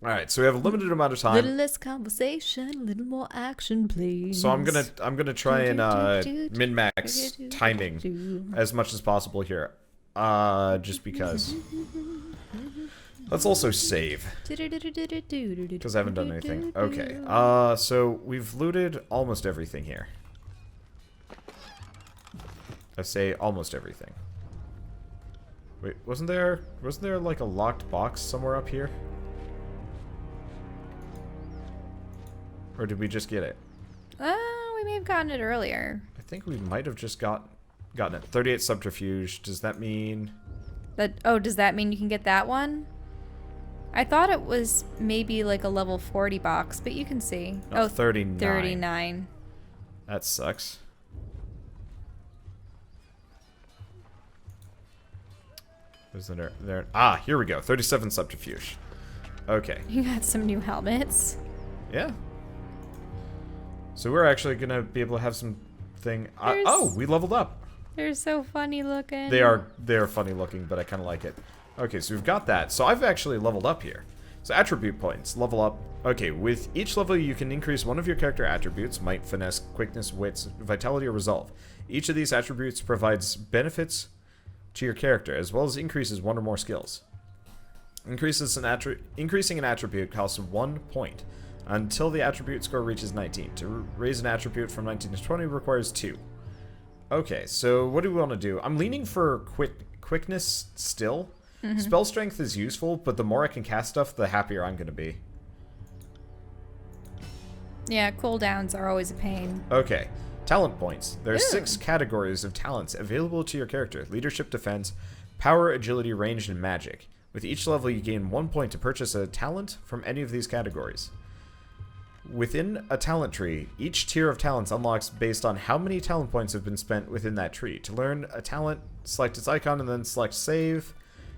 All right, so we have a limited amount of time. Little less conversation, a little more action, please. So I'm gonna try and min-max timing as much as possible here, just because. Let's also save because I haven't done anything. Okay, so we've looted almost everything here. I say almost everything. Wait, wasn't there like a locked box somewhere up here? Or did we just get it? We may have gotten it earlier. I think we might have just gotten it. 38 subterfuge. Does that mean that? Oh, does that mean you can get that one? I thought it was maybe like a level 40 box, but you can see. No, 39. 39. That sucks. Isn't there? Ah, here we go. 37 subterfuge. Okay. You got some new helmets. Yeah. So we're actually gonna be able to have some thing. Oh, we leveled up. They're so funny looking. They are funny looking, but I kind of like it. Okay, so we've got that. So I've actually leveled up here. So attribute points, level up. Okay, with each level you can increase one of your character attributes: might, finesse, quickness, wits, vitality, or resolve. Each of these attributes provides benefits to your character, as well as increases one or more skills. Increasing an attribute costs 1 point until the attribute score reaches 19. To raise an attribute from 19 to 20 requires 2. Okay, so what do we want to do? I'm leaning for quickness still. Spell strength is useful, but the more I can cast stuff, the happier I'm going to be. Yeah, cooldowns are always a pain. Okay, talent points. There are 6 categories of talents available to your character: leadership, defense, power, agility, range, and magic. With each level, you gain 1 point to purchase a talent from any of these categories. Within a talent tree, each tier of talents unlocks based on how many talent points have been spent within that tree. To learn a talent, select its icon and then select save.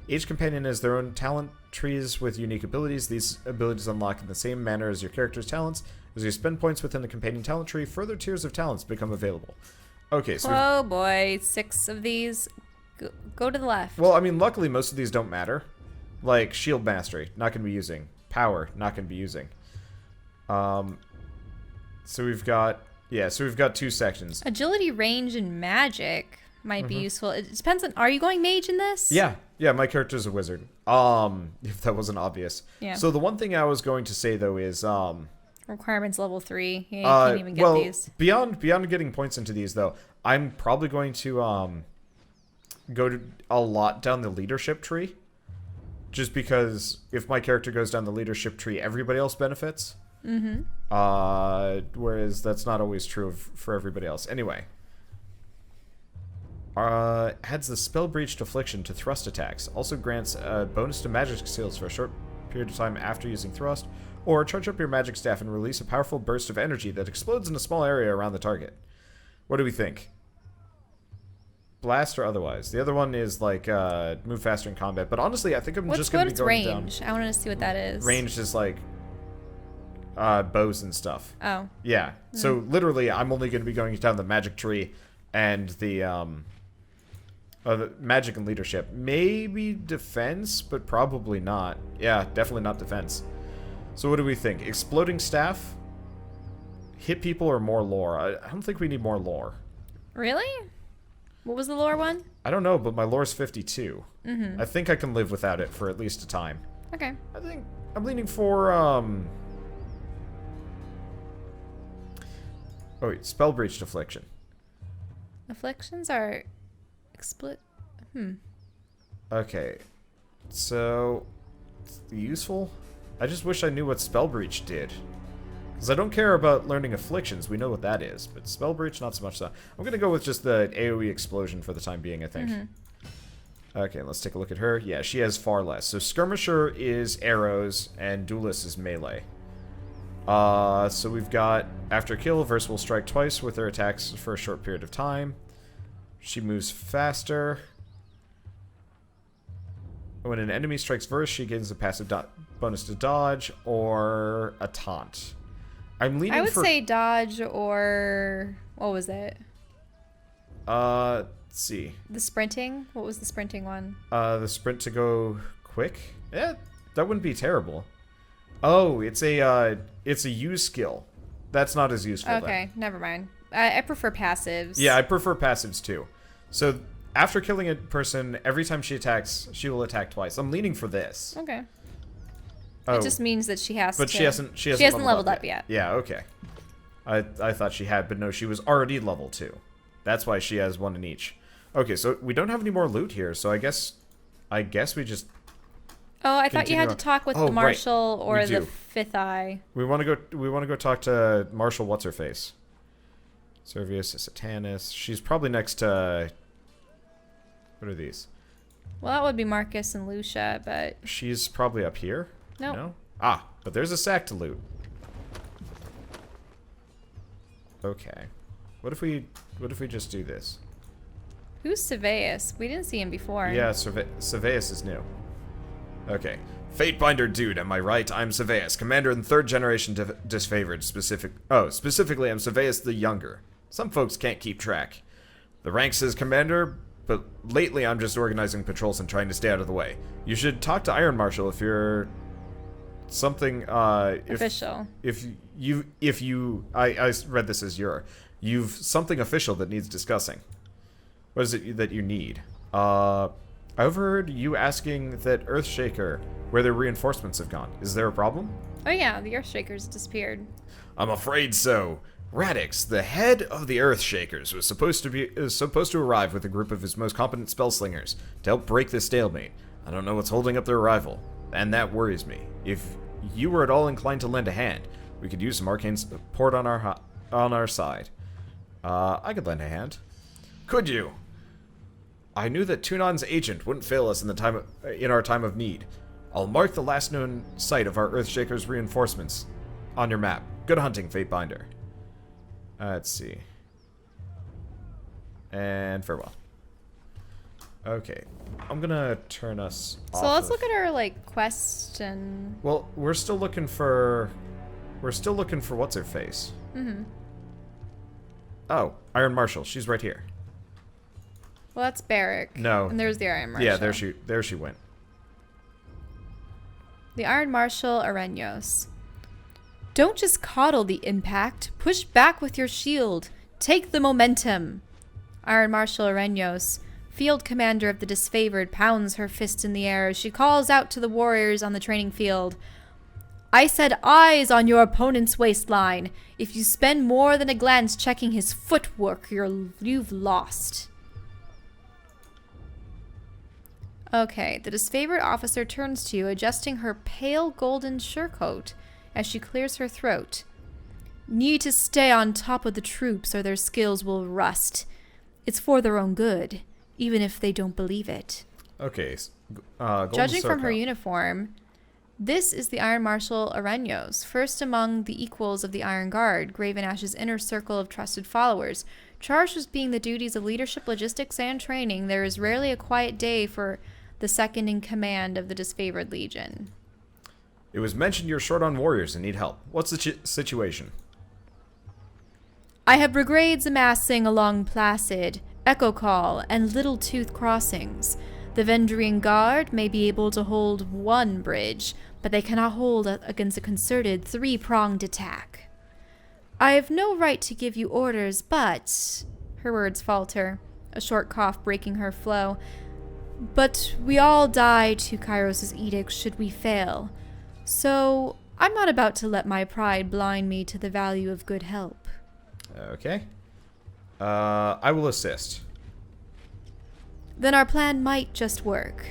Each companion has their own talent trees with unique abilities. These abilities unlock in the same manner as your character's talents. As you spend points within the companion talent tree, further tiers of talents become available. Okay, so... Oh boy, 6 of these. Go to the left. Well, I mean, luckily most of these don't matter. Like, shield mastery, not going to be using. Power, not going to be using. So we've got 2 sections. Agility, range, and magic might be useful. It depends on, are you going mage in this? Yeah, my character's a wizard. If that wasn't obvious. Yeah. So the one thing I was going to say though is, requirements level 3. You can't even get these. Beyond getting points into these though, I'm probably going to, go to a lot down the leadership tree. Just because if my character goes down the leadership tree, everybody else benefits. Whereas that's not always true for everybody else. Anyway. Adds the spell breach deflection to thrust attacks. Also grants a bonus to magic skills for a short period of time after using thrust. Or charge up your magic staff and release a powerful burst of energy that explodes in a small area around the target. What do we think? Blast or otherwise? The other one is like move faster in combat. But honestly, I think I'm just going to be going down. What's range? I want to see what that is. Range is like bows and stuff. Oh. Yeah. So literally, I'm only going to be going down the magic tree and the magic and leadership. Maybe defense, but probably not. Yeah, definitely not defense. So what do we think? Exploding staff? Hit people or more lore? I don't think we need more lore. Really? What was the lore one? I don't know, but my lore's 52. I think I can live without it for at least a time. Okay. I think I'm leaning for, oh wait, spell breach deflection. Afflictions are Okay. So, it's useful? I just wish I knew what spell breach did. Because I don't care about learning afflictions, we know what that is. But spell breach, not so much so. I'm going to go with just the AoE explosion for the time being, I think. Okay, let's take a look at her. Yeah, she has far less. So skirmisher is arrows, and duelist is melee. So we've got, after kill, Verse will strike twice with her attacks for a short period of time. She moves faster. When an enemy strikes Verse, she gains a passive bonus to dodge, or a taunt. I would say dodge, or what was it? Let's see. The sprinting? What was the sprinting one? The sprint to go quick? Yeah, that wouldn't be terrible. Oh, it's a use skill. That's not as useful. Okay, never mind. I prefer passives. Yeah, I prefer passives too. So after killing a person, every time she attacks, she will attack twice. I'm leaning for this. Okay. Oh, It just means that she has but to... she hasn't leveled up yet. Yeah, okay. I thought she had, but no, she was already level 2. That's why she has one in each. Okay, so we don't have any more loot here, so I guess we just Oh, I thought you had to on. talk with Oh, the marshal right. or We the do. fifth eye. we want to go talk to Marshal what's her face. Servius Satanis. She's probably next to what are these? Well, that would be Marcus and Lucia, but... She's probably up here. Nope. No? Ah, but there's a sack to loot. Okay. What if we just do this? Who's Seveus? We didn't see him before. Yeah, Seveus is new. Okay. Fatebinder dude, am I right? I'm Seveus, commander in 3rd generation disfavored. Specifically, I'm Seveus the Younger. Some folks can't keep track. The rank says commander, but lately I'm just organizing patrols and trying to stay out of the way. You should talk to Iron Marshal if you're something, Official. I read this as you've something official that needs discussing. What is it that you need? I overheard you asking that Earthshaker where their reinforcements have gone. Is there a problem? Oh yeah, the Earthshakers disappeared. I'm afraid so. Radix, the head of the Earthshakers, is supposed to arrive with a group of his most competent spellslingers to help break the stalemate. I don't know what's holding up their arrival, and that worries me. If you were at all inclined to lend a hand, we could use some arcane support on our side. I could lend a hand. Could you? I knew that Tunon's agent wouldn't fail us in our time of need. I'll mark the last known site of our Earthshaker's reinforcements on your map. Good hunting, Fatebinder. Let's see. And farewell. Okay, I'm gonna turn us off. So let's look at our like quest and... Well, we're still looking for what's her face. Mm-hmm. Oh, Iron Marshal. She's right here. Well, that's Barrack. No. And there's the Iron Marshal. Yeah, there she went. The Iron Marshal Aronos. Don't just coddle the impact. Push back with your shield. Take the momentum. Iron Marshal Aronos, field commander of the disfavored, pounds her fist in the air as she calls out to the warriors on the training field. I said eyes on your opponent's waistline. If you spend more than a glance checking his footwork, you've lost. Okay, the disfavored officer turns to you, adjusting her pale golden surcoat as she clears her throat. Need to stay on top of the troops or their skills will rust. It's for their own good, even if they don't believe it. Okay. Judging from her uniform, this is the Iron Marshal Aronos, first among the equals of the Iron Guard, Graven Ash's inner circle of trusted followers. Charged with being the duties of leadership, logistics, and training, there is rarely a quiet day for the second in command of the disfavored legion. It was mentioned you're short on warriors and need help. What's the situation? I have brigades amassing along Placid, Echo Call, and Little Tooth crossings. The Vendrian Guard may be able to hold one bridge, but they cannot hold against a concerted three-pronged attack. I have no right to give you orders, but... Her words falter, a short cough breaking her flow. But we all die to Kairos' edict should we fail. So, I'm not about to let my pride blind me to the value of good help. Okay. I will assist. Then our plan might just work.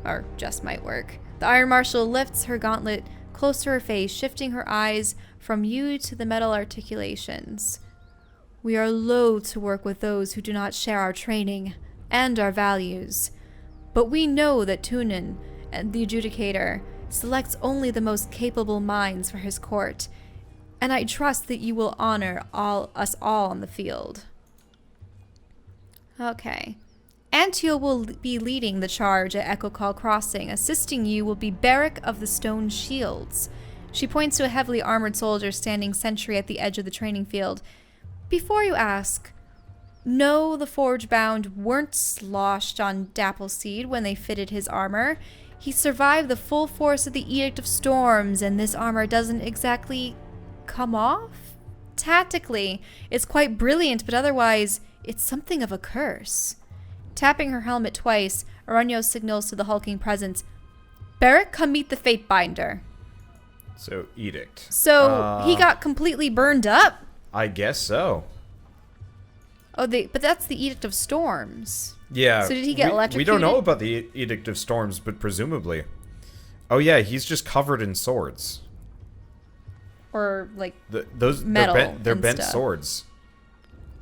Or just might work. The Iron Marshal lifts her gauntlet close to her face, shifting her eyes from you to the metal articulations. We are loath to work with those who do not share our training and our values. But we know that Tunon, the Adjudicator, selects only the most capable minds for his court, and I trust that you will honor us all on the field. Okay. Antio will be leading the charge at Echo Call Crossing. Assisting you will be Barrack of the Stone Shields. She points to a heavily armored soldier standing sentry at the edge of the training field. Before you ask, no, the Forge-bound weren't sloshed on Dappleseed when they fitted his armor. He survived the full force of the Edict of Storms, and this armor doesn't exactly come off? Tactically, it's quite brilliant, but otherwise, it's something of a curse. Tapping her helmet twice, Aronos signals to the hulking presence, Beric, come meet the Fatebinder. So, edict. So, he got completely burned up? I guess so. Oh, but that's the Edict of Storms. Yeah. So did he get electrocuted? We don't know about the Edict of Storms, but presumably. Oh yeah, he's just covered in swords. Or like those metal they're bent stuff. swords.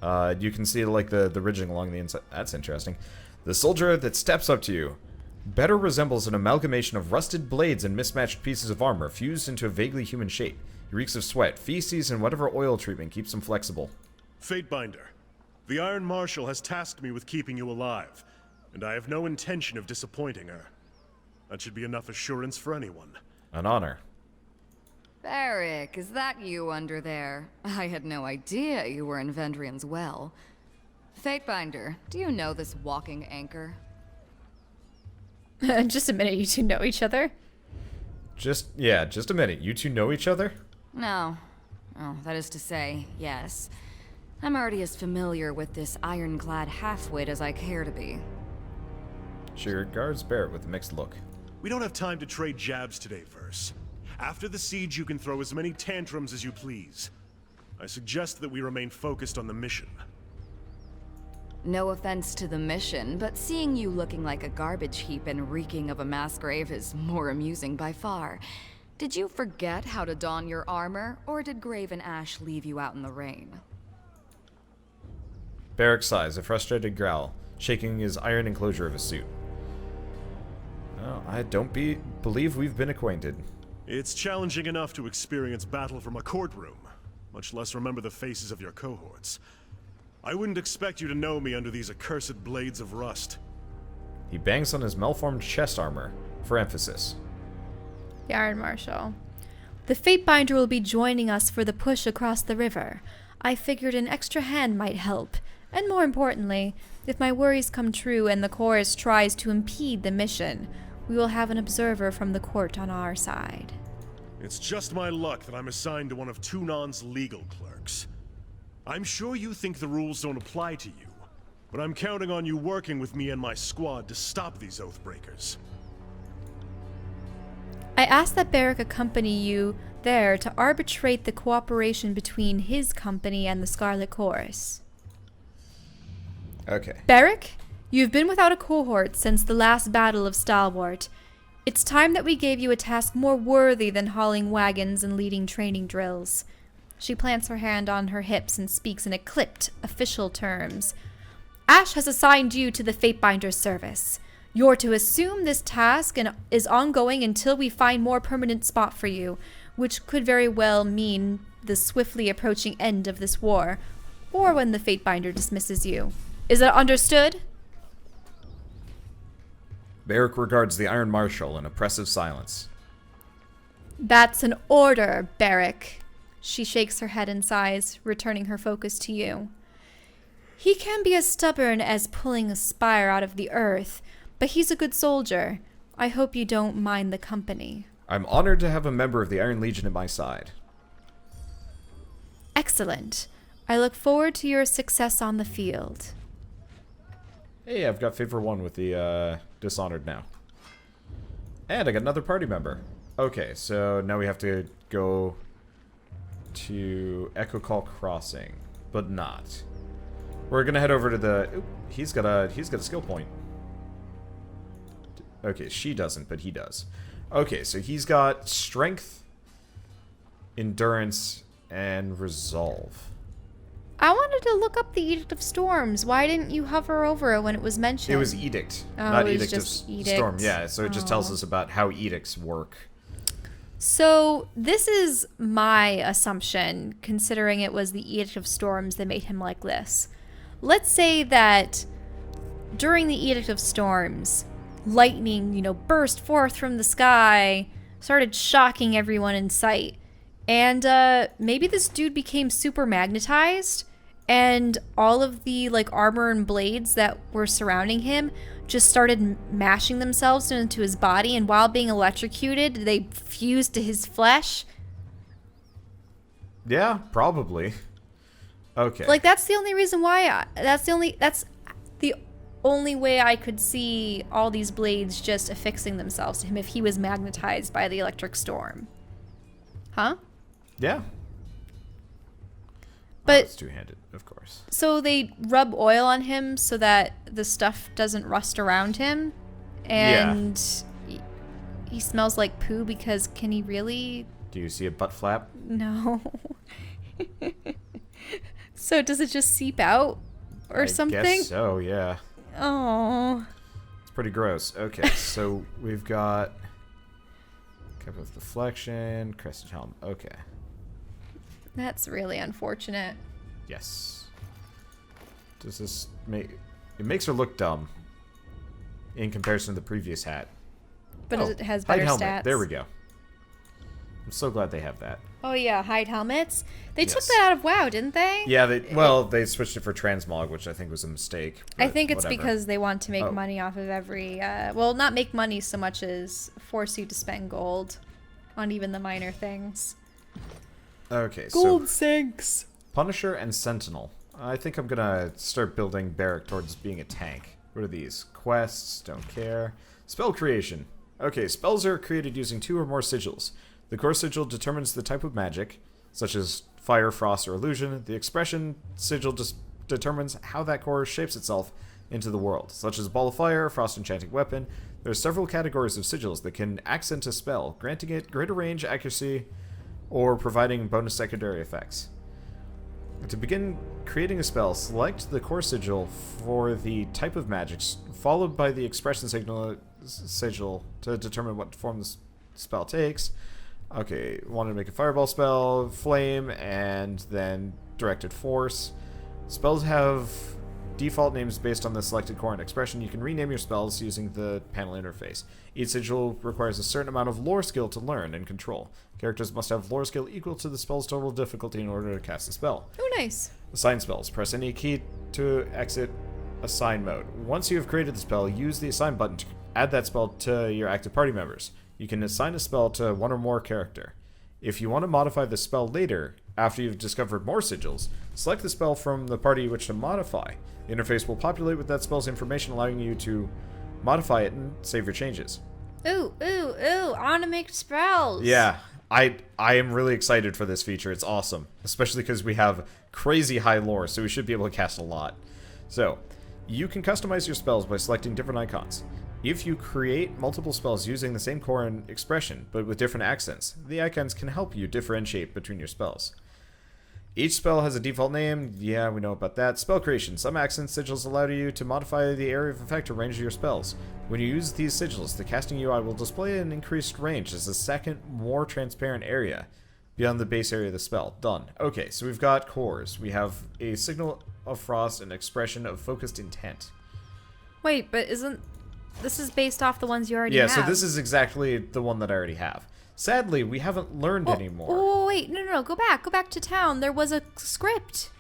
You can see like the ridging along the inside. That's interesting. The soldier that steps up to you better resembles an amalgamation of rusted blades and mismatched pieces of armor fused into a vaguely human shape. He reeks of sweat, feces, and whatever oil treatment keeps him flexible. Fatebinder, the Iron Marshal has tasked me with keeping you alive, and I have no intention of disappointing her. That should be enough assurance for anyone. An honor. Beric, is that you under there? I had no idea you were in Vendrian's well. Fatebinder, do you know this walking anchor? Just a minute, you two know each other? Just a minute. You two know each other? No. Oh, that is to say, yes. I'm already as familiar with this ironclad halfwit as I care to be. She regards Barrett with a mixed look. We don't have time to trade jabs today, Verse. After the siege, you can throw as many tantrums as you please. I suggest that we remain focused on the mission. No offense to the mission, but seeing you looking like a garbage heap and reeking of a mass grave is more amusing by far. Did you forget how to don your armor, or did Grave and Ash leave you out in the rain? Barrick sighs, a frustrated growl, shaking his iron enclosure of his suit. Oh, I don't believe we've been acquainted. It's challenging enough to experience battle from a courtroom, much less remember the faces of your cohorts. I wouldn't expect you to know me under these accursed blades of rust. He bangs on his malformed chest armor for emphasis. The Iron Marshal. The Fatebinder will be joining us for the push across the river. I figured an extra hand might help. And more importantly, if my worries come true and the chorus tries to impede the mission, we will have an observer from the court on our side. It's just my luck that I'm assigned to one of Tunon's legal clerks. I'm sure you think the rules don't apply to you, but I'm counting on you working with me and my squad to stop these Oathbreakers. I asked that Beric accompany you there to arbitrate the cooperation between his company and the Scarlet Chorus. Okay. Beric, you've been without a cohort since the last battle of Stalwart. It's time that we gave you a task more worthy than hauling wagons and leading training drills. She plants her hand on her hips and speaks in clipped, official terms. Ash has assigned you to the Fatebinder's service. You're to assume this task and is ongoing until we find more permanent spot for you, which could very well mean the swiftly approaching end of this war, or when the Fatebinder dismisses you. Is that understood? Barrick regards the Iron Marshal in oppressive silence. That's an order, Beric. She shakes her head and sighs, returning her focus to you. He can be as stubborn as pulling a spire out of the earth, but he's a good soldier. I hope you don't mind the company. I'm honored to have a member of the Iron Legion at my side. Excellent. I look forward to your success on the field. Hey, I've got favor 1 with the Dishonored now. And I got another party member. Okay, so now we have to go to Echo Call Crossing, but not. We're gonna head over to the... Oop, he's got a skill point. Okay, she doesn't, but he does. Okay, so he's got Strength, Endurance, and Resolve. I wanted to look up the Edict of Storms. Why didn't you hover over it when it was mentioned? It was Edict, Oh, not it was Edict of just Edict. Storm. Yeah, so it just tells Oh. us about how edicts work. So this is my assumption, considering it was the Edict of Storms that made him like this. Let's say that during the Edict of Storms, lightning, burst forth from the sky, started shocking everyone in sight. And maybe this dude became super magnetized, and all of the armor and blades that were surrounding him just started mashing themselves into his body, and while being electrocuted, they fused to his flesh. Yeah, probably. Okay. Like, that's the only reason why that's the only way I could see all these blades just affixing themselves to him if he was magnetized by the electric storm. Huh? Yeah. But it's two-handed, of course. so they rub oil on him so that the stuff doesn't rust around him, and he smells like poo because can he really? Do you see a butt flap? No. So does it just seep out or something? I guess so, yeah. Oh. It's pretty gross. Okay, so we've got cap with deflection, crested helm. Okay. That's really unfortunate. Yes. Does this make... It makes her look dumb in comparison to the previous hat. But it has hide better helmet. stats. There we go. I'm so glad they have that. Oh yeah, hide helmets. They took Yes. that out of WoW, didn't they? Yeah, they switched it for transmog, which I think was a mistake. I but think it's whatever. because they want to make Oh. money off of every... well, not make money so much as force you to spend gold on even the minor things. Okay, Gold so sinks! Punisher and Sentinel. I think I'm gonna start building Barrack towards being a tank. What are these? Quests, don't care. Spell creation. Okay, spells are created using 2 or more sigils. The core sigil determines the type of magic, such as fire, frost, or illusion. The expression sigil determines how that core shapes itself into the world, such as ball of fire, frost enchanting weapon. There are several categories of sigils that can accent a spell, granting it greater range, accuracy, or providing bonus secondary effects. To begin creating a spell, select the core sigil for the type of magic, followed by the expression sigil to determine what form the spell takes. Okay, wanted to make a fireball spell, flame, and then directed force. Spells have default names based on the selected core and expression. You can rename your spells using the panel interface. Each sigil requires a certain amount of lore skill to learn and control. Characters must have lore skill equal to the spell's total difficulty in order to cast the spell. Oh, nice. Assign spells. Press any key to exit assign mode. Once you have created the spell, use the assign button to add that spell to your active party members. You can assign a spell to one or more character. If you want to modify the spell later, after you've discovered more sigils, select the spell from the party you wish to modify. The interface will populate with that spell's information, allowing you to modify it and save your changes. Ooh, ooh, ooh, I want to make spells. Yeah, I am really excited for this feature. It's awesome, especially because we have crazy high lore, so we should be able to cast a lot. So, you can customize your spells by selecting different icons. If you create multiple spells using the same core and expression, but with different accents, the icons can help you differentiate between your spells. Each spell has a default name. Yeah, we know about that. Spell creation. Some accent sigils allow you to modify the area of effect or range of your spells. When you use these sigils, the casting UI will display an increased range as a second, more transparent area beyond the base area of the spell. Done. Okay, so we've got cores. We have a signal of frost and expression of focused intent. Wait, but this is based off the ones you already have? Yeah, so this is exactly the one that I already have. Sadly, we haven't learned anymore. Oh, wait, no, go back to town. There was a script.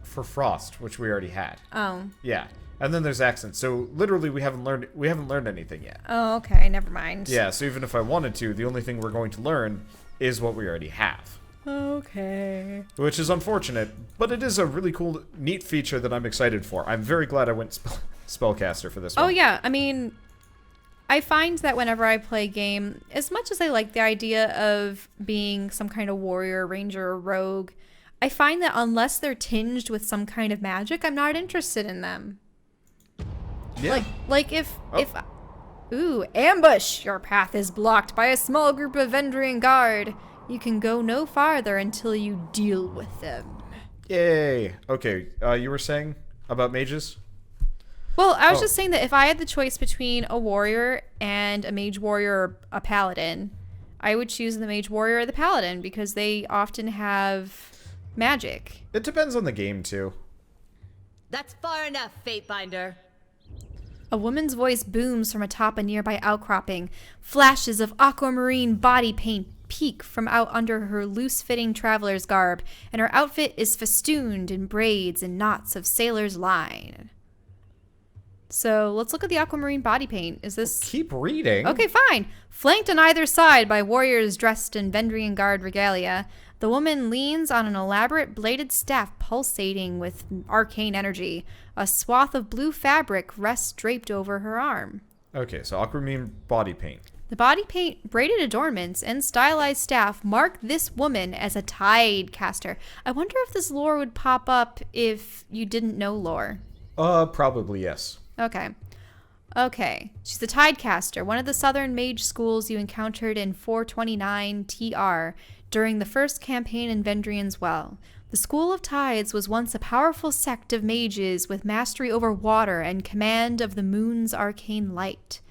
For Frost, which we already had. Oh. Yeah. And then there's accents. So literally we haven't learned anything yet. Oh, okay, never mind. Yeah, so even if I wanted to, the only thing we're going to learn is what we already have. Okay. Which is unfortunate, but it is a really cool, neat feature that I'm excited for. I'm very glad I went spellcaster for this one. Oh, yeah, I mean, I find that whenever I play a game, as much as I like the idea of being some kind of warrior, ranger, or rogue, I find that unless they're tinged with some kind of magic, I'm not interested in them. Yeah. Like if ooh, ambush! Your path is blocked by a small group of Vendrian guard. You can go no farther until you deal with them. Yay. Okay, you were saying about mages? Well, I was just saying that if I had the choice between a warrior and a mage warrior or a paladin, I would choose the mage warrior or the paladin because they often have magic. It depends on the game, too. That's far enough, Fatebinder. A woman's voice booms from atop a nearby outcropping. Flashes of aquamarine body paint peek from out under her loose-fitting traveler's garb, and her outfit is festooned in braids and knots of sailor's line. So let's look at the aquamarine body paint. Is this... Keep reading. Okay, fine. Flanked on either side by warriors dressed in Vendrian Guard regalia, the woman leans on an elaborate bladed staff pulsating with arcane energy. A swath of blue fabric rests draped over her arm. Okay, so aquamarine body paint. The body paint, braided adornments, and stylized staff mark this woman as a tide caster. I wonder if this lore would pop up if you didn't know lore. Probably yes. Okay. She's a Tidecaster, one of the southern mage schools you encountered in 429 TR during the first campaign in Vendrian's Well. The School of Tides was once a powerful sect of mages with mastery over water and command of the moon's arcane light.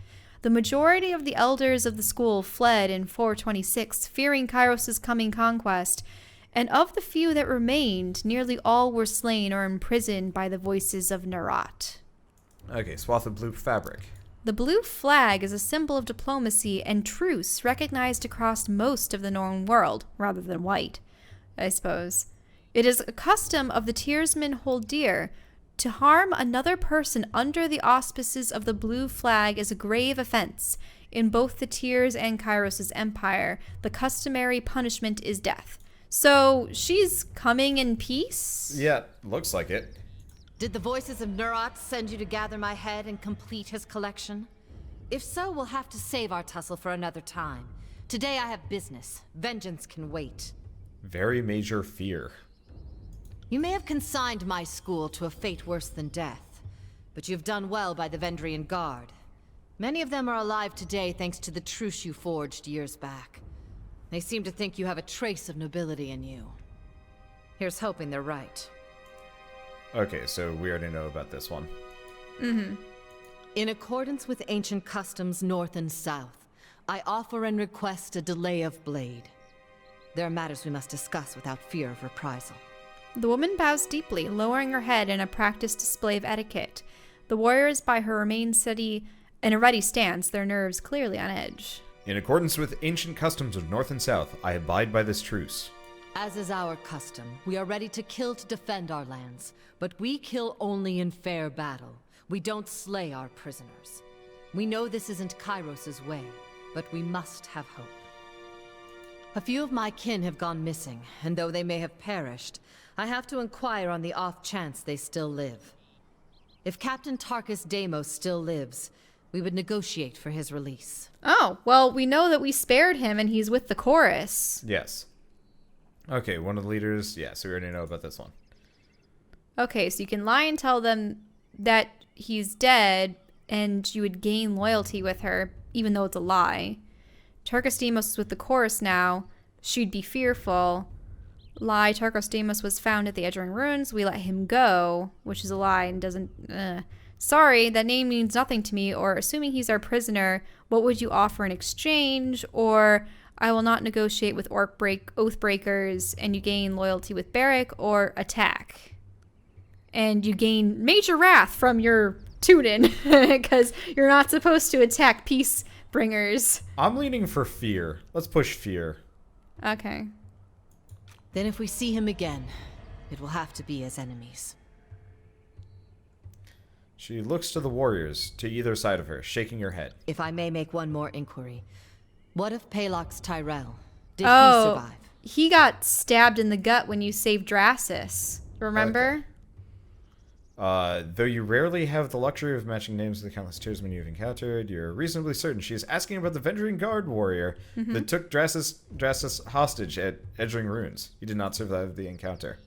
The majority of the elders of the school fled in 426, fearing Kairos' coming conquest, and of the few that remained, nearly all were slain or imprisoned by the voices of Nerat. Okay, swath of blue fabric. The blue flag is a symbol of diplomacy and truce recognized across most of the known world, rather than white, I suppose. It is a custom of the Tiersmen hold dear. To harm another person under the auspices of the blue flag is a grave offense. In both the Tiers and Kairos' empire, the customary punishment is death. So, she's coming in peace? Yeah, looks like it. Did the voices of Nerat send you to gather my head and complete his collection? If so, we'll have to save our tussle for another time. Today I have business. Vengeance can wait. Very major fear. You may have consigned my school to a fate worse than death, but you've done well by the Vendrian Guard. Many of them are alive today thanks to the truce you forged years back. They seem to think you have a trace of nobility in you. Here's hoping they're right. Okay, so we already know about this one. In accordance with ancient customs north and south, I offer and request a delay of blade. There are matters we must discuss without fear of reprisal. The woman bows deeply, lowering her head in a practiced display of etiquette. The warriors by her remain steady in a ready stance, their nerves clearly on edge. In accordance with ancient customs of North and South, I abide by this truce. As is our custom, we are ready to kill to defend our lands, but we kill only in fair battle. We don't slay our prisoners. We know this isn't Kairos' way, but we must have hope. A few of my kin have gone missing, and though they may have perished, I have to inquire on the off chance they still live. If Captain Tarkus Deimos still lives, we would negotiate for his release. Oh, well, we know that we spared him and he's with the chorus. Yes. Okay, one of the leaders. Yeah, so we already know about this one. Okay, so you can lie and tell them that he's dead and you would gain loyalty with her, even though it's a lie. Tarkus Deimos is with the chorus now. She'd be fearful. Lie, Tarkus Deimos was found at the Edgering Ruins. We let him go, which is a lie and doesn't... Sorry, that name means nothing to me, or assuming he's our prisoner, what would you offer in exchange? Or I will not negotiate with Oathbreakers, and you gain loyalty with Barrack, or attack. And you gain major wrath from your Tootin, because you're not supposed to attack peace bringers. I'm leaning for fear. Let's push fear. Okay. Then if we see him again, it will have to be as enemies. She looks to the warriors, to either side of her, shaking her head. If I may make one more inquiry. What of Palox Tyrell? Did he survive? He got stabbed in the gut when you saved Drasus. Remember? Though you rarely have the luxury of matching names with the countless Tiersmen you've encountered, you're reasonably certain she is asking about the Vendrian Guard warrior that took Drasus hostage at Edgering Ruins. He did not survive the encounter.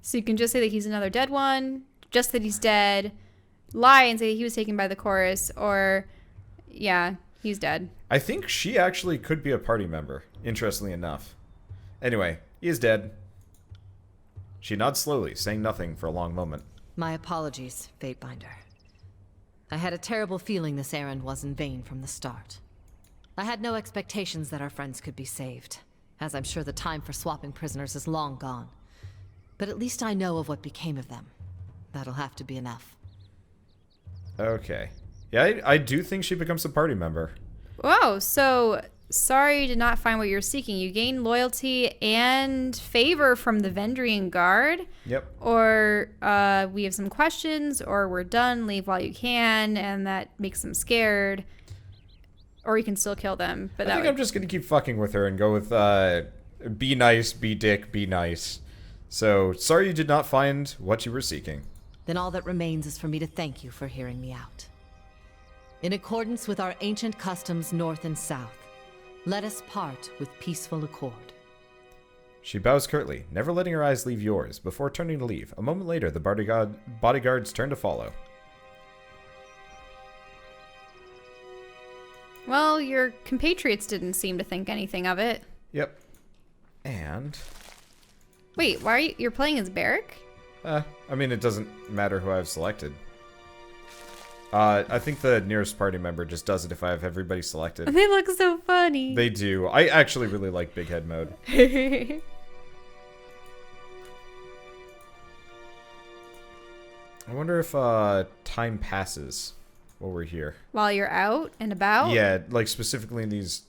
So you can just say that he's another dead one, just that he's dead, lie and say he was taken by the chorus, or, yeah, he's dead. I think she actually could be a party member, interestingly enough. Anyway, he is dead. She nods slowly, saying nothing for a long moment. My apologies, Fatebinder. I had a terrible feeling this errand was in vain from the start. I had no expectations that our friends could be saved, as I'm sure the time for swapping prisoners is long gone. But at least I know of what became of them. That'll have to be enough. Okay. Yeah, I do think she becomes a party member. Whoa, so Sorry you did not find what you're seeking. You gain loyalty and favor from the Vendrian Guard. Yep. Or we have some questions, or we're done, leave while you can, and that makes them scared. Or you can still kill them. But I think I'm just going to keep fucking with her and go with be nice, be dick, be nice. So, sorry you did not find what you were seeking. Then all that remains is for me to thank you for hearing me out. In accordance with our ancient customs north and south, let us part with peaceful accord. She bows curtly, never letting her eyes leave yours, before turning to leave. A moment later, the bodyguards turn to follow. Well, your compatriots didn't seem to think anything of it. Yep. And... Wait, why are you're playing as Barrick? I mean, it doesn't matter who I've selected. I think the nearest party member just does it if I have everybody selected. They look so funny. They do. I actually really like Big Head mode. I wonder if time passes while we're here. While you're out and about? Yeah, like specifically in these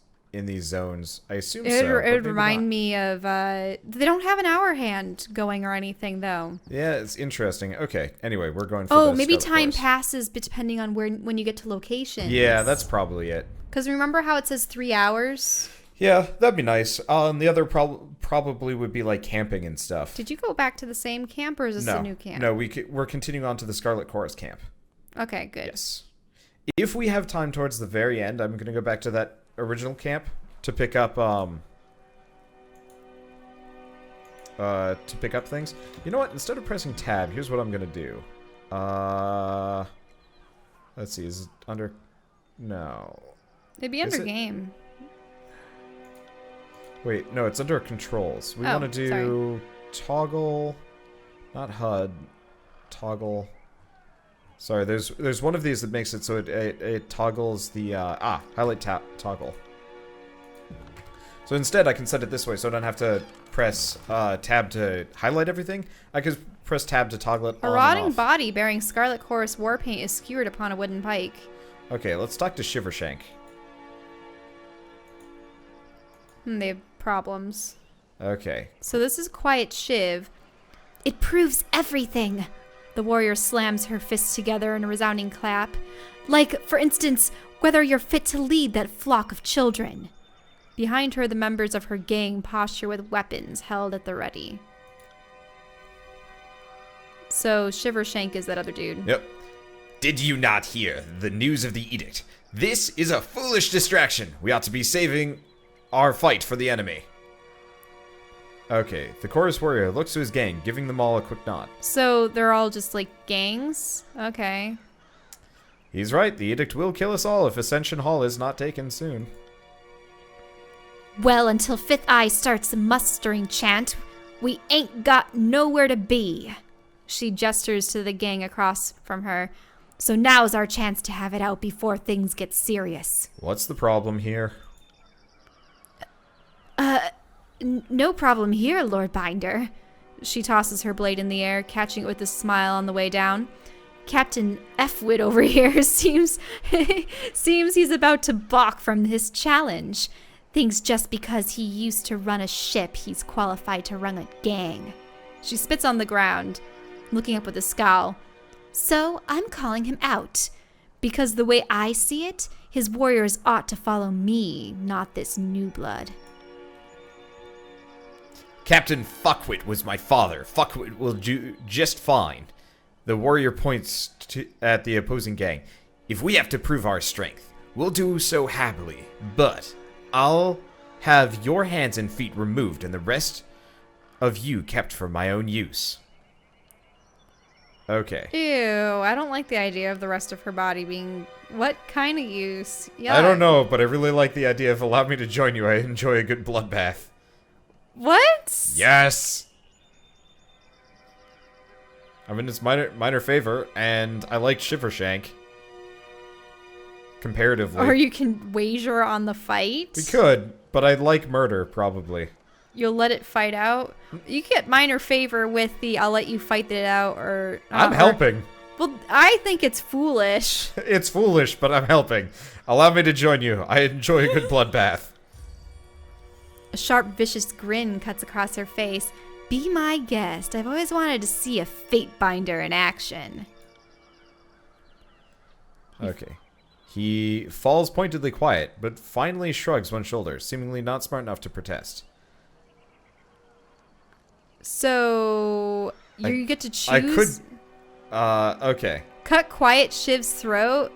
zones. I assume It so. would remind me of they don't have an hour hand going or anything though. Yeah, it's interesting. Okay. Anyway, we're going for Oh, the maybe Scarlet time Chorus. passes but depending on when you get to locations. Yeah, that's probably it. Because remember how it says 3 hours? Yeah, that'd be nice. And the other probably would be like camping and stuff. Did you go back to the same camp or is this a new camp? No, we're continuing on to the Scarlet Chorus camp. Okay, good. Yes. If we have time towards the very end, I'm going to go back to that original camp to pick up things. You know what? Instead of pressing tab, here's what I'm going to do. Let's see. Is it under... No. It'd be Is under it? game. Wait, no, it's under controls. We Oh, want to do toggle, not HUD, toggle. Sorry, there's one of these that makes it so it toggles the highlight toggle. So instead, I can set it this way, so I don't have to press tab to highlight everything. I could press tab to toggle it A on rotting and off. body bearing Scarlet Chorus war paint is skewered upon a wooden pike. Okay, let's talk to Shivershank. They have problems. Okay. So this is Quiet Shiv. It proves everything. The warrior slams her fists together in a resounding clap. Like, for instance, whether you're fit to lead that flock of children. Behind her, the members of her gang posture with weapons held at the ready. So Shivershank is that other dude. Yep. Did you not hear the news of the edict? This is a foolish distraction. We ought to be saving our fight for the enemy. Okay, the chorus warrior looks to his gang, giving them all a quick nod. So they're all just like gangs? Okay. He's right, the edict will kill us all if Ascension Hall is not taken soon. Well, until Fifth Eye starts the mustering chant, we ain't got nowhere to be. She gestures to the gang across from her. So now's our chance to have it out before things get serious. What's the problem here? No problem here, Lord Binder. She tosses her blade in the air, catching it with a smile on the way down. Captain F-Wit over here seems he's about to balk from his challenge. Thinks just because he used to run a ship, he's qualified to run a gang. She spits on the ground, looking up with a scowl. So I'm calling him out. Because the way I see it, his warriors ought to follow me, not this new blood. Captain Fuckwit was my father. Fuckwit will do just fine. The warrior points at the opposing gang. If we have to prove our strength, we'll do so happily. But I'll have your hands and feet removed and the rest of you kept for my own use. Okay. Ew, I don't like the idea of the rest of her body being... What kind of use? Yuck. I don't know, but I really like the idea of allow me to join you. I enjoy a good bloodbath. What? Yes! I'm in its minor favor, and I like Shivershank. Comparatively. Or you can wager on the fight. We could, but I'd like murder, probably. You'll let it fight out. You get minor favor with the I'll let you fight it out or... I'm helping. Well, I think it's foolish. It's foolish, but I'm helping. Allow me to join you. I enjoy a good bloodbath. A sharp, vicious grin cuts across her face. Be my guest. I've always wanted to see a Fatebinder in action. Okay. He falls pointedly quiet, but finally shrugs one shoulder, seemingly not smart enough to protest. So, you get to choose? I could... okay. Cut quiet Shiv's throat,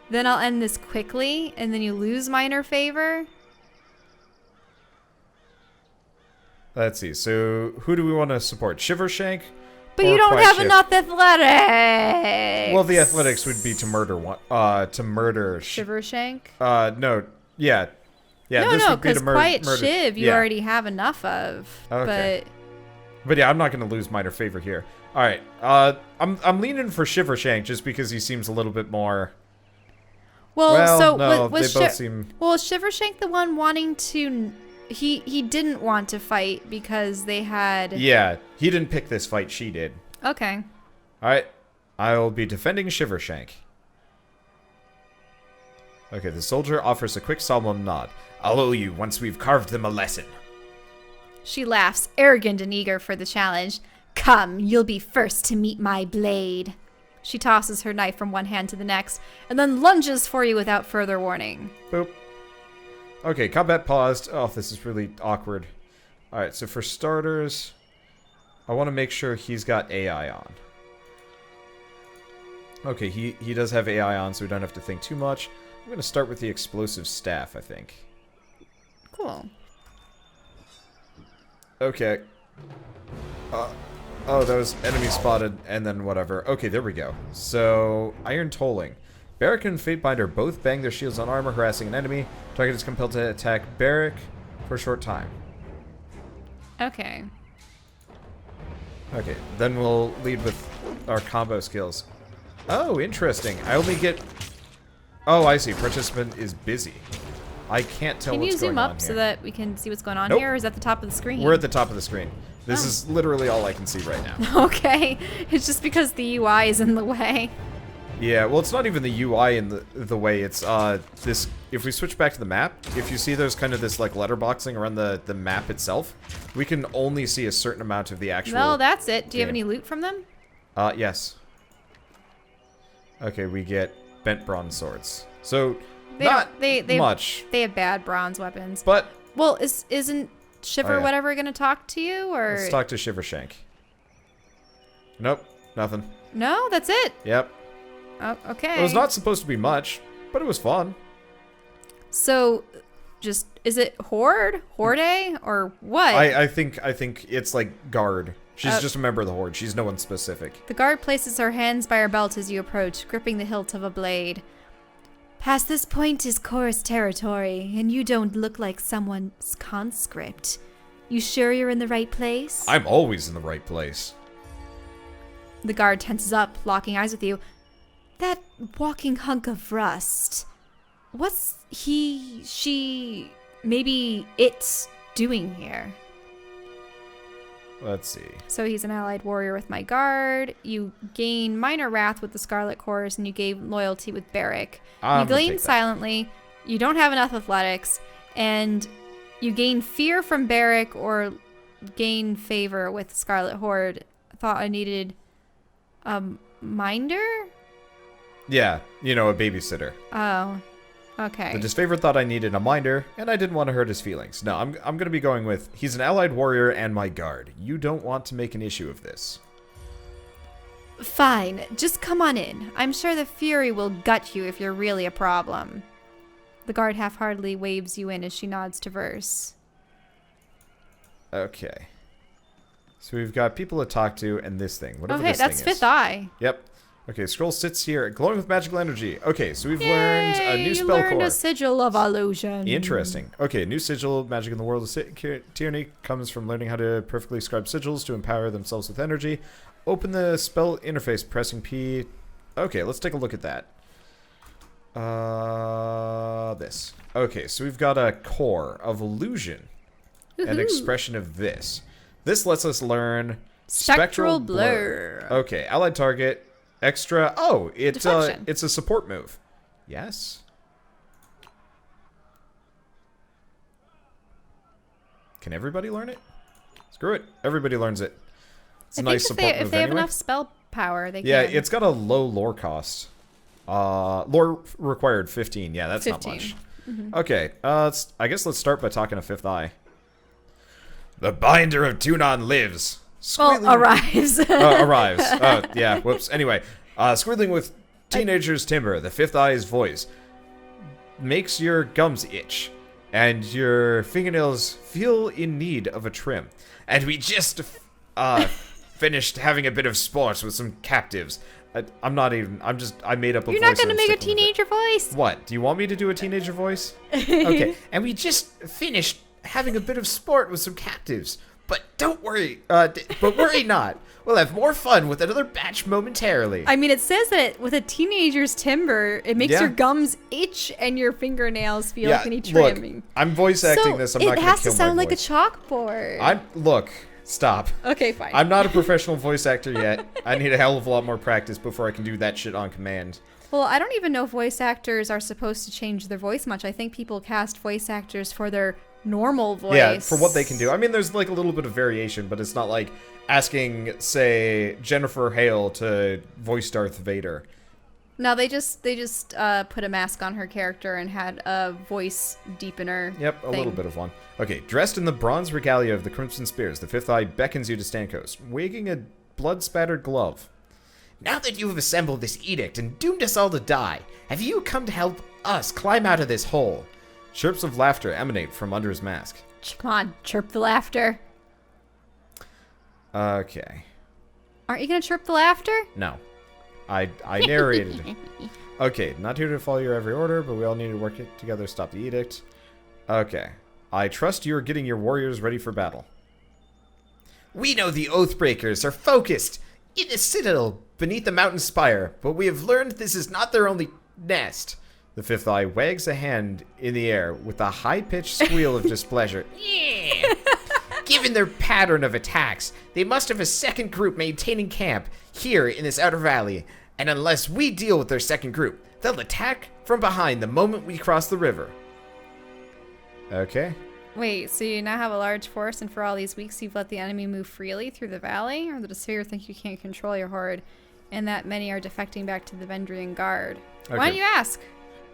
then I'll end this quickly, and then you lose minor favor? Let's see. So, who do we want to support? Shivershank? But or you don't Quiet have Shiv? enough athletics! Well, the athletics would be to murder one. To murder... Shivershank? No. Yeah. Yeah, this No, would be to because Quiet murder... Shiv you already have enough of. Okay. But yeah, I'm not going to lose minor favor here. All right. I'm leaning for Shivershank just because he seems a little bit more... Well, so no, was they both seem... Well, is Shivershank the one wanting to... He didn't want to fight because they had... Yeah, he didn't pick this fight, she did. Okay. All right. I'll be defending Shivershank. Okay, the soldier offers a quick solemn nod. I'll owe you once we've carved them a lesson. She laughs, arrogant and eager for the challenge. Come, you'll be first to meet my blade. She tosses her knife from one hand to the next, and then lunges for you without further warning. Boop. Okay, combat paused. Oh, this is really awkward. Alright, so for starters, I want to make sure he's got AI on. Okay, he does have AI on, so we don't have to think too much. I'm going to start with the explosive staff, I think. Cool. Okay. Oh, that was enemy spotted, and then whatever. Okay, there we go. So, Iron Tolling. Barrack and Fatebinder both bang their shields on armor, harassing an enemy. Target is compelled to attack Barrack for a short time. Okay. Okay, then we'll lead with our combo skills. Oh, interesting. I only get... Oh, I see. Participant is busy. I can't tell what's going on here. Can you zoom up so that we can see what's going on Nope. here, or is that the top of the screen? We're at the top of the screen. This is literally all I can see right now. Okay. It's just because the UI is in the way. Yeah, well, it's not even the UI in the way. It's this. If we switch back to the map, if you see there's kind of this like letterboxing around the map itself, we can only see a certain amount of the actual. Well, that's it. Do you have game. any loot from them? Yes. Okay, we get bent bronze swords. So They not they much. They have bad bronze weapons. But Well, isn't Shiver Oh, yeah. whatever going to talk to you, or let's talk to Shivershank. Nope, nothing. no? That's it. Yep. Oh, okay. It was not supposed to be much, but it was fun. So, just is it Horde, or what? I think it's like guard. She's just a member of the Horde. She's no one specific. The guard places her hands by her belt as you approach, gripping the hilt of a blade. Past this point is Chorus territory, and you don't look like someone's conscript. You sure you're in the right place? I'm always in the right place. The guard tenses up, locking eyes with you. That walking hunk of rust. What's maybe it's doing here? Let's see. So he's an allied warrior with my guard. You gain minor wrath with the Scarlet Chorus, and you gain loyalty with Barrack. You glean silently. You don't have enough athletics, and you gain fear from Barrack or gain favor with Scarlet Horde. I thought I needed a minder. Yeah, you know, a babysitter. Oh, okay. The disfavored thought I needed a minder, and I didn't want to hurt his feelings. No, I'm going to be going with, he's an allied warrior and my guard. You don't want to make an issue of this. Fine, just come on in. I'm sure the Fury will gut you if you're really a problem. The guard half-heartedly waves you in as she nods to Verse. Okay. So we've got people to talk to and this thing. Whatever Okay, this thing that's is. Fifth Eye. Yep. Okay, scroll sits here, glowing with magical energy. Okay, so we've learned a new spell You learned core. a sigil of illusion. Interesting. Okay, new sigil magic in the world of Tyranny comes from learning how to perfectly scribe sigils to empower themselves with energy. Open the spell interface, pressing P. Okay, let's take a look at that. This. Okay, so we've got a core of illusion. An expression of this. This lets us learn Spectral Blur. Okay, allied target. Extra. Oh, it's Deflection. a support move. Yes. Can everybody learn it? Screw it. Everybody learns it. It's a I nice think support if move they have anyway. enough spell power, they Yeah, can. it's got a low lore cost. Lore required 15. Yeah, that's 15. not much. Okay, I guess let's start by talking to Fifth Eye. The Binder of Tunon lives. Well, arrives. Arrives. Yeah, whoops. Anyway, squealing with teenager's timber, the Fifth Eye's voice makes your gums itch, and your fingernails feel in need of a trim. And we just finished having a bit of sport with some captives. I made up a voice. You're not and going to I'm make a sticking with it. teenager voice? What? Do you want me to do a teenager voice? Okay. And we just finished having a bit of sport with some captives. But don't worry. But worry not. We'll have more fun with another batch momentarily. I mean, it says that with a teenager's timber, it makes your gums itch and your fingernails feel like they need trimming. Look, I'm voice acting this. I'm not going to kill my it has to sound like a voice. chalkboard. Look, stop. Okay, fine. I'm not a professional voice actor yet. I need a hell of a lot more practice before I can do that shit on command. Well, I don't even know if voice actors are supposed to change their voice much. I think people cast voice actors for their normal voice. Yeah, for what they can do. I mean, there's like a little bit of variation, but it's not like asking, say, Jennifer Hale to voice Darth Vader. No, they just put a mask on her character and had a voice deepener. Yep, a little bit of one. Okay, dressed in the bronze regalia of the Crimson Spears, the Fifth Eye beckons you to stand close, waving a blood-spattered glove. Now that you have assembled this edict and doomed us all to die, have you come to help us climb out of this hole? Chirps of laughter emanate from under his mask. Come on, chirp the laughter. Okay. Aren't you gonna chirp the laughter? No. I narrated it. Okay, not here to follow your every order, but we all need to work together to stop the edict. Okay. I trust you are getting your warriors ready for battle. We know the Oathbreakers are focused in a citadel beneath the mountain spire, but we have learned this is not their only nest. The Fifth Eye wags a hand in the air with a high-pitched squeal of displeasure. Yeah. Given their pattern of attacks, they must have a second group maintaining camp here in this outer valley, and unless we deal with their second group, they'll attack from behind the moment we cross the river. Okay. Wait, so you now have a large force, and for all these weeks you've let the enemy move freely through the valley? Or the Sphere think you can't control your horde, and that many are defecting back to the Vendrian Guard? Okay. Why don't you ask?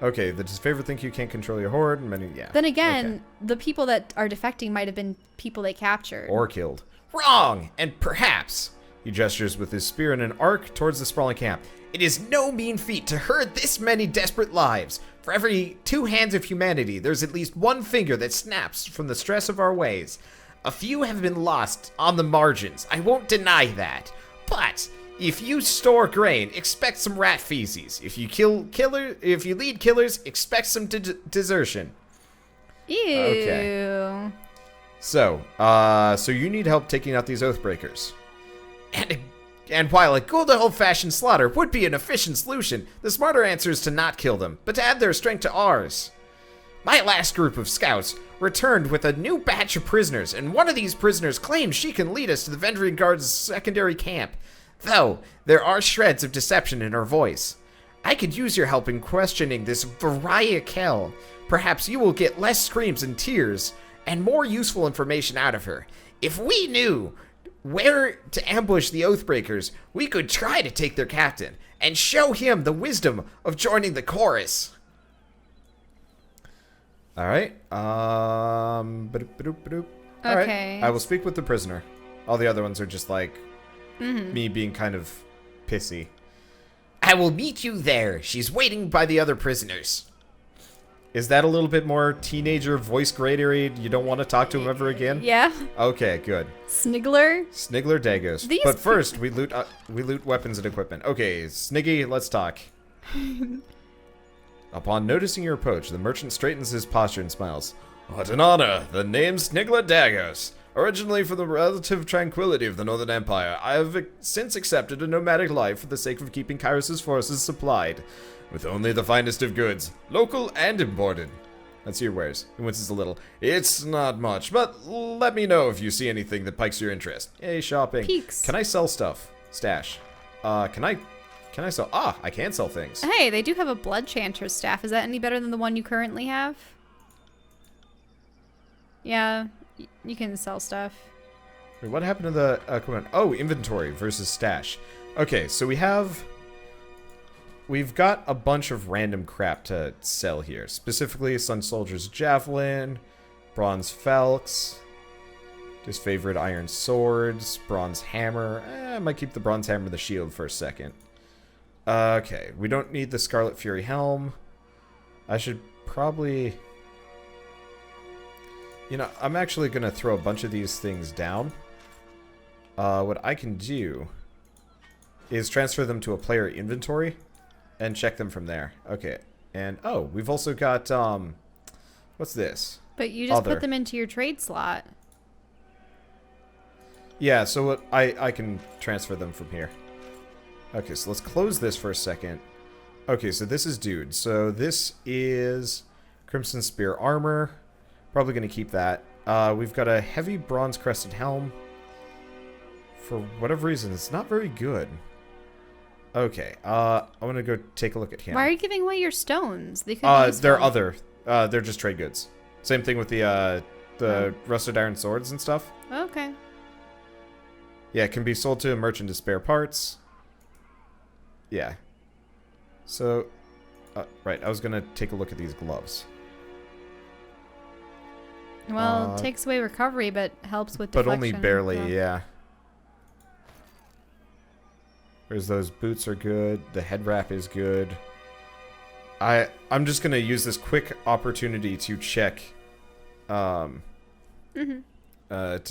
Okay, the favorite think you can't control your horde, and many, yeah. Then again, Okay. the people that are defecting might have been people they captured. Or killed. Wrong! And perhaps, he gestures with his spear in an arc towards the sprawling camp. It is no mean feat to herd this many desperate lives. For every 2 hands of humanity, there's at least 1 finger that snaps from the stress of our ways. A few have been lost on the margins, I won't deny that. But if you store grain, expect some rat feces. If you lead killers, expect some desertion. Ew. Okay. So you need help taking out these Oathbreakers. And while a good old-fashioned slaughter would be an efficient solution, the smarter answer is to not kill them, but to add their strength to ours. My last group of scouts returned with a new batch of prisoners, and one of these prisoners claims she can lead us to the Vendrian Guard's secondary camp. Though, there are shreds of deception in her voice. I could use your help in questioning this Varia Kell. Perhaps you will get less screams and tears, and more useful information out of her. If we knew where to ambush the Oathbreakers, we could try to take their captain, and show him the wisdom of joining the chorus. Alright, ba-doop. Alright, Okay. I will speak with the prisoner. All the other ones are just like me being kind of pissy. I will meet you there. She's waiting by the other prisoners. Is that a little bit more teenager voice grade area? You don't want to talk to him ever again? Yeah. Okay, good. Sniggler? Sniggler Dagos. These But first, we loot weapons and equipment. Okay, Sniggy, let's talk. Upon noticing your approach, the merchant straightens his posture and smiles. What an honor! The name's Sniggler Dagos. Originally for the relative tranquility of the Northern Empire, I have since accepted a nomadic life for the sake of keeping Kyros's forces supplied, with only the finest of goods, local and imported. Let's see your wares. He winces a little. It's not much, but let me know if you see anything that piques your interest. Yay, shopping. Peaks. Can I sell stuff? Stash. Can I sell? I can sell things. Hey, they do have a blood chanter's staff. Is that any better than the one you currently have? Yeah. You can sell stuff. Wait, what happened to the equipment? Oh, inventory versus stash. Okay, so we've got a bunch of random crap to sell here. Specifically, Sun Soldier's Javelin, Bronze Felks, disfavored Iron Swords, Bronze Hammer. I might keep the Bronze Hammer and the Shield for a second. Okay, we don't need the Scarlet Fury Helm. I should probably... You know, I'm actually going to throw a bunch of these things down. What I can do is transfer them to a player inventory and check them from there. Okay. And, oh, we've also got, what's this? But you just put them into your trade slot. Yeah, so what I can transfer them from here. Okay, so let's close this for a second. Okay, so this is Dude. So this is Crimson Spear Armor. Probably going to keep that. We've got a heavy bronze crested helm. For whatever reason, it's not very good. Okay, I want to go take a look at him. Why are you giving away your stones? They could they're other. They're just trade goods. Same thing with the rusted iron swords and stuff. Okay. Yeah, it can be sold to a merchant as spare parts. Yeah. So, right, I was going to take a look at these gloves. Well, it takes away recovery, but helps with deflection. But only barely, yeah. Whereas those boots are good. The head wrap is good. I'm just going to use this quick opportunity to check... to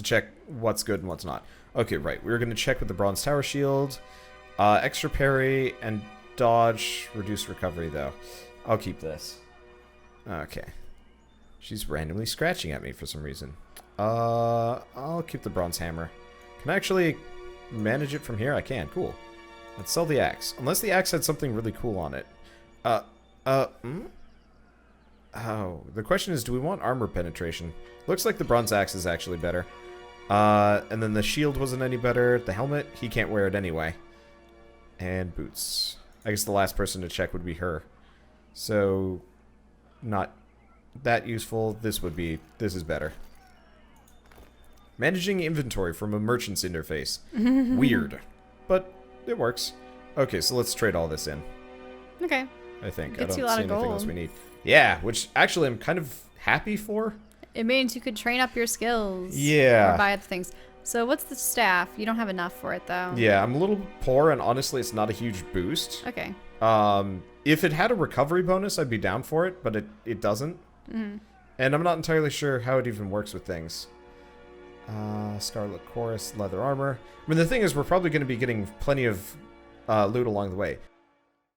check what's good and what's not. Okay, right. We're going to check with the Bronze Tower Shield. Extra parry and dodge. Reduce recovery, though. I'll keep this. Okay. She's randomly scratching at me for some reason. I'll keep the Bronze Hammer. Can I actually manage it from here? I can. Cool. Let's sell the axe. Unless the axe had something really cool on it. Oh, the question is, do we want armor penetration? Looks like the bronze axe is actually better. And then the shield wasn't any better. The helmet, he can't wear it anyway. And boots. I guess the last person to check would be her. So, not that useful. This is better. Managing inventory from a merchant's interface. Weird. But it works. Okay, so let's trade all this in. Okay. I think. Gets I you don't a lot see of anything gold. else we need. Yeah, which actually I'm kind of happy for. It means you could train up your skills. Yeah. Or buy other things. So what's the staff? You don't have enough for it, though. Yeah, I'm a little poor, and honestly, it's not a huge boost. Okay. If it had a recovery bonus, I'd be down for it, but it doesn't. Mm. And I'm not entirely sure how it even works with things. Scarlet Chorus, leather armor. I mean, the thing is, we're probably going to be getting plenty of loot along the way.